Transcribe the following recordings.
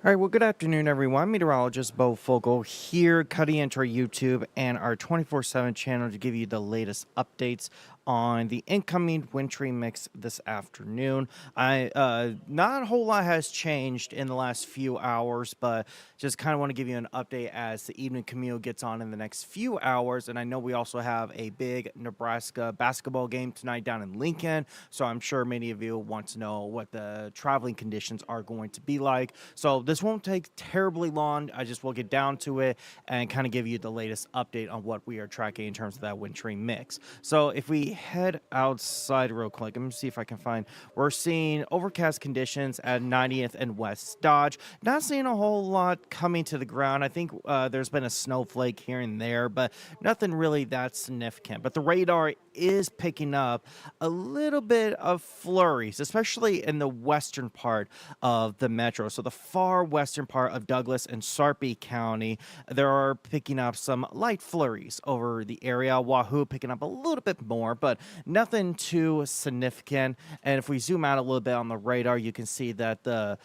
All right, well, good afternoon, everyone. Meteorologist Bo Fogel here, cutting into our YouTube and our 24/7 channel to give you the latest updates on the incoming wintry mix this afternoon. Not a whole lot has changed in the last few hours, but just kind of want to give you an update as the evening commute gets on in the next few hours. And I know we also have a big Nebraska basketball game tonight down in Lincoln, so I'm sure many of you want to know what the traveling conditions are going to be like. So this won't take terribly long. I just will get down to it and kind of give you the latest update on what we are tracking in terms of that wintry mix. So if we head outside real quick, let me see if I can find. We're seeing overcast conditions at 90th and West Dodge. Not seeing a whole lot coming to the ground. I think there's been a snowflake here and there, but nothing really that significant. But the radar is picking up a little bit of flurries, especially in the western part of the metro. So the far western part of Douglas and Sarpy County, there are picking up some light flurries over the area. Wahoo picking up a little bit more, but nothing too significant. And if we zoom out a little bit on the radar, you can see that the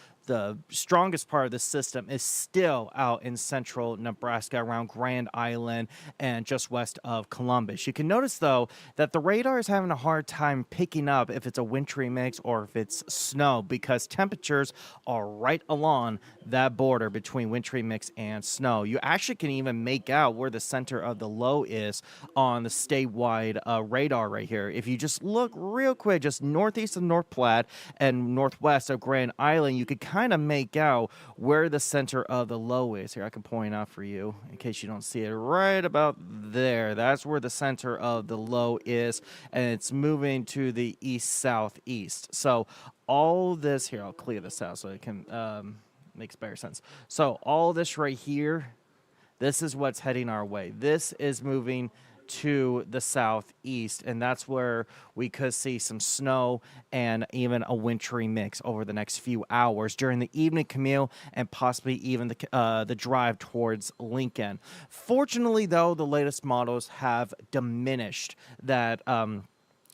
strongest part of the system is still out in central Nebraska around Grand Island and just west of Columbus. You can notice, though, that the radar is having a hard time picking up if it's a wintry mix or if it's snow because temperatures are right along that border between wintry mix and snow. You actually can even make out where the center of the low is on the statewide radar right here. If you just look real quick, just northeast of North Platte and northwest of Grand Island, you could kind of make out where the center of the low is. Here, I can point out for you in case you don't see it right about there. That's where the center of the low is, and it's moving to the east-southeast. So all this here, I'll clear this out so it can makes better sense. So all this right here, this is what's heading our way. This is moving to the southeast, and that's where we could see some snow and even a wintry mix over the next few hours during the evening commute and possibly even the drive towards Lincoln. Fortunately, though, the latest models have diminished that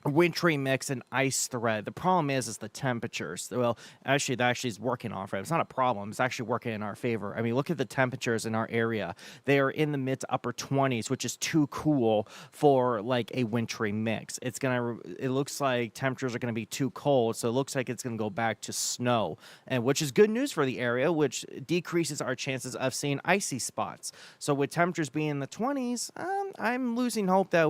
wintry mix and ice threat. The problem is the temperatures. Well, actually, that actually is working off it. It's not a problem. It's actually working in our favor. I mean, look at the temperatures in our area. They are in the mid to upper 20s, which is too cool for like a wintry mix. It looks like temperatures are gonna be too cold, so it looks like it's gonna go back to snow, and which is good news for the area, which decreases our chances of seeing icy spots. So with temperatures being in the 20s, I'm losing hope that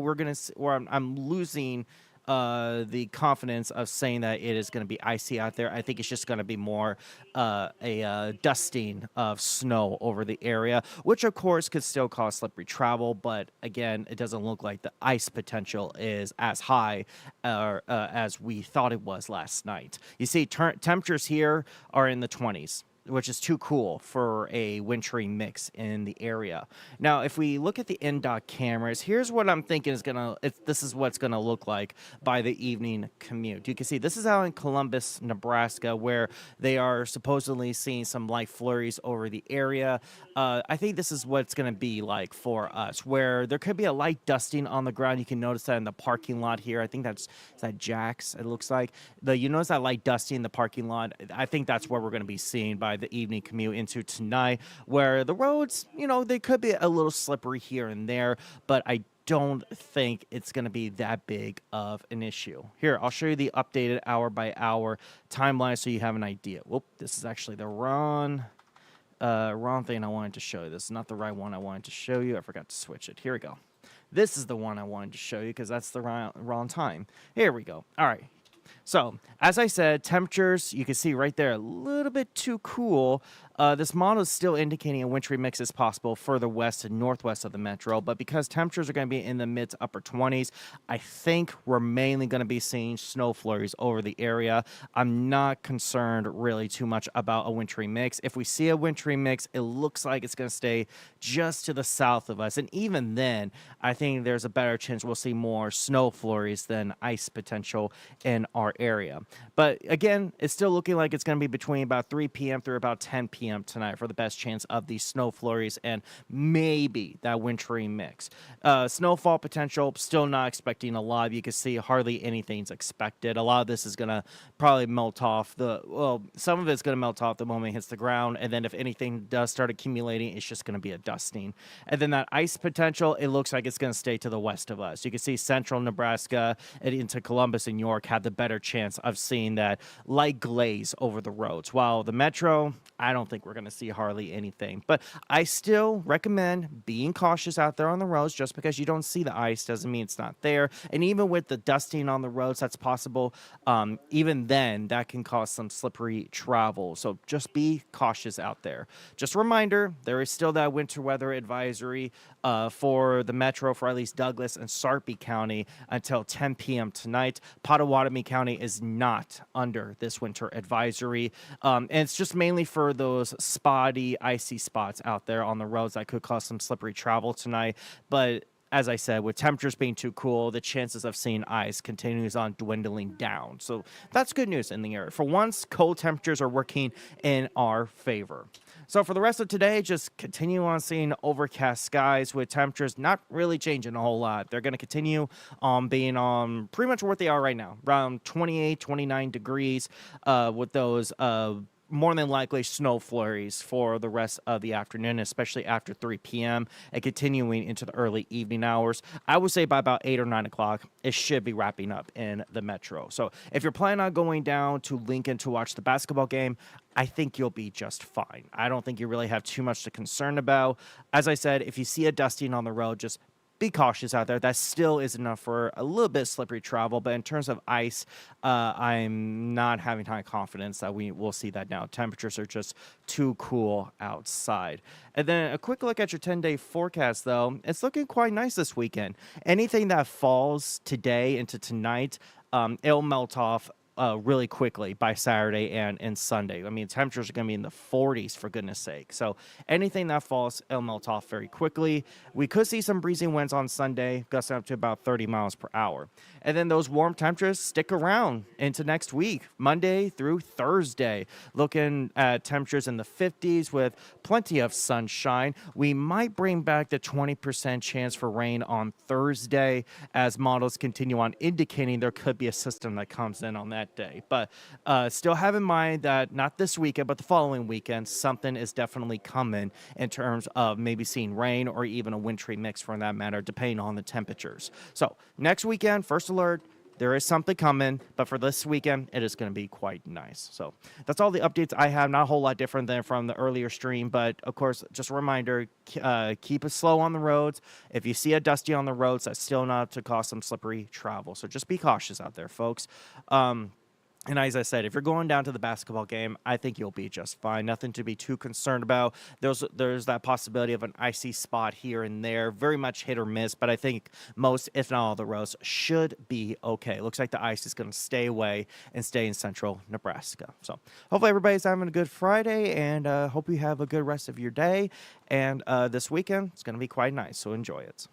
I'm losing the confidence of saying that it is going to be icy out there. I think it's just going to be more a dusting of snow over the area, which of course could still cause slippery travel. But again, it doesn't look like the ice potential is as high as we thought it was last night. You see, temperatures here are in the 20s, which is too cool for a wintry mix in the area. Now, if we look at the NDOT cameras, here's what I'm thinking this is what's gonna look like by the evening commute. You can see this is out in Columbus, Nebraska, where they are supposedly seeing some light flurries over the area. I think this is what it's gonna be like for us, where there could be a light dusting on the ground. You can notice that in the parking lot here. I think is that Jack's, it looks like. You notice that light dusting in the parking lot. I think that's what we're gonna be seeing by the evening commute into tonight, where the roads, they could be a little slippery here and there, but I don't think it's going to be that big of an issue. Here, I'll show you the updated hour by hour timeline so you have an idea. Whoop, this is actually the wrong thing I wanted to show you. This is not the right one I wanted to show you. I forgot to switch it. Here we go. This is the one I wanted to show you because that's the wrong time. Here we go. All right. So, as I said, temperatures, you can see right there, a little bit too cool. This model is still indicating a wintry mix is possible further west and northwest of the metro, but because temperatures are going to be in the mid to upper 20s, I think we're mainly going to be seeing snow flurries over the area. I'm not concerned really too much about a wintry mix. If we see a wintry mix, it looks like it's going to stay just to the south of us, and even then, I think there's a better chance we'll see more snow flurries than ice potential in our area. But again, it's still looking like it's going to be between about 3 p.m. through about 10 p.m. p.m. tonight for the best chance of these snow flurries and maybe that wintry mix. Snowfall potential, still not expecting a lot. You can see hardly anything's expected. A lot of this is going to probably melt off. Some of it's going to melt off the moment it hits the ground, and then if anything does start accumulating, it's just going to be a dusting. And then that ice potential, it looks like it's going to stay to the west of us. You can see central Nebraska and into Columbus and York have the better chance of seeing that light glaze over the roads. While the metro, I don't think we're going to see hardly anything. But I still recommend being cautious out there on the roads. Just because you don't see the ice doesn't mean it's not there. And even with the dusting on the roads, that's possible. Even then, that can cause some slippery travel. So just be cautious out there. Just a reminder, there is still that winter weather advisory for the metro for at least Douglas and Sarpy County until 10 p.m. tonight. Pottawatomie County is not under this winter advisory. And it's just mainly for those spotty, icy spots out there on the roads that could cause some slippery travel tonight. But as I said, with temperatures being too cool, the chances of seeing ice continues on dwindling down. So that's good news in the area. For once, cold temperatures are working in our favor. So for the rest of today, just continue on seeing overcast skies with temperatures not really changing a whole lot. They're going to continue being on pretty much what they are right now, around 28, 29 degrees with those more than likely snow flurries for the rest of the afternoon, especially after 3 p.m. and continuing into the early evening hours. I would say by about 8 or 9 o'clock, it should be wrapping up in the metro. So if you're planning on going down to Lincoln to watch the basketball game, I think you'll be just fine. I don't think you really have too much to concern about. As I said, if you see a dusting on the road, just be cautious out there. That still is enough for a little bit slippery travel, but in terms of ice, I'm not having high confidence that we will see that now. Temperatures are just too cool outside. And then a quick look at your 10-day forecast, though. It's looking quite nice this weekend. Anything that falls today into tonight, it'll melt off really quickly by Saturday and Sunday. I mean, temperatures are going to be in the 40s, for goodness sake. So anything that falls, it'll melt off very quickly. We could see some breezy winds on Sunday, gusting up to about 30 miles per hour. And then those warm temperatures stick around into next week, Monday through Thursday. Looking at temperatures in the 50s with plenty of sunshine. We might bring back the 20% chance for rain on Thursday as models continue on indicating there could be a system that comes in on that day. But still have in mind that not this weekend, but the following weekend, something is definitely coming in terms of maybe seeing rain or even a wintry mix for that matter, depending on the temperatures. So next weekend, first alert, there is something coming, but for this weekend, it is going to be quite nice. So that's all the updates I have. Not a whole lot different than from the earlier stream, but of course, just a reminder, keep it slow on the roads. If you see a dusty on the roads, that's still not to cause some slippery travel. So just be cautious out there, folks. And as I said, if you're going down to the basketball game, I think you'll be just fine. Nothing to be too concerned about. There's that possibility of an icy spot here and there. Very much hit or miss, but I think most, if not all, the roads should be okay. Looks like the ice is going to stay away and stay in central Nebraska. So hopefully everybody's having a good Friday, and hope you have a good rest of your day. And this weekend, it's going to be quite nice, so enjoy it.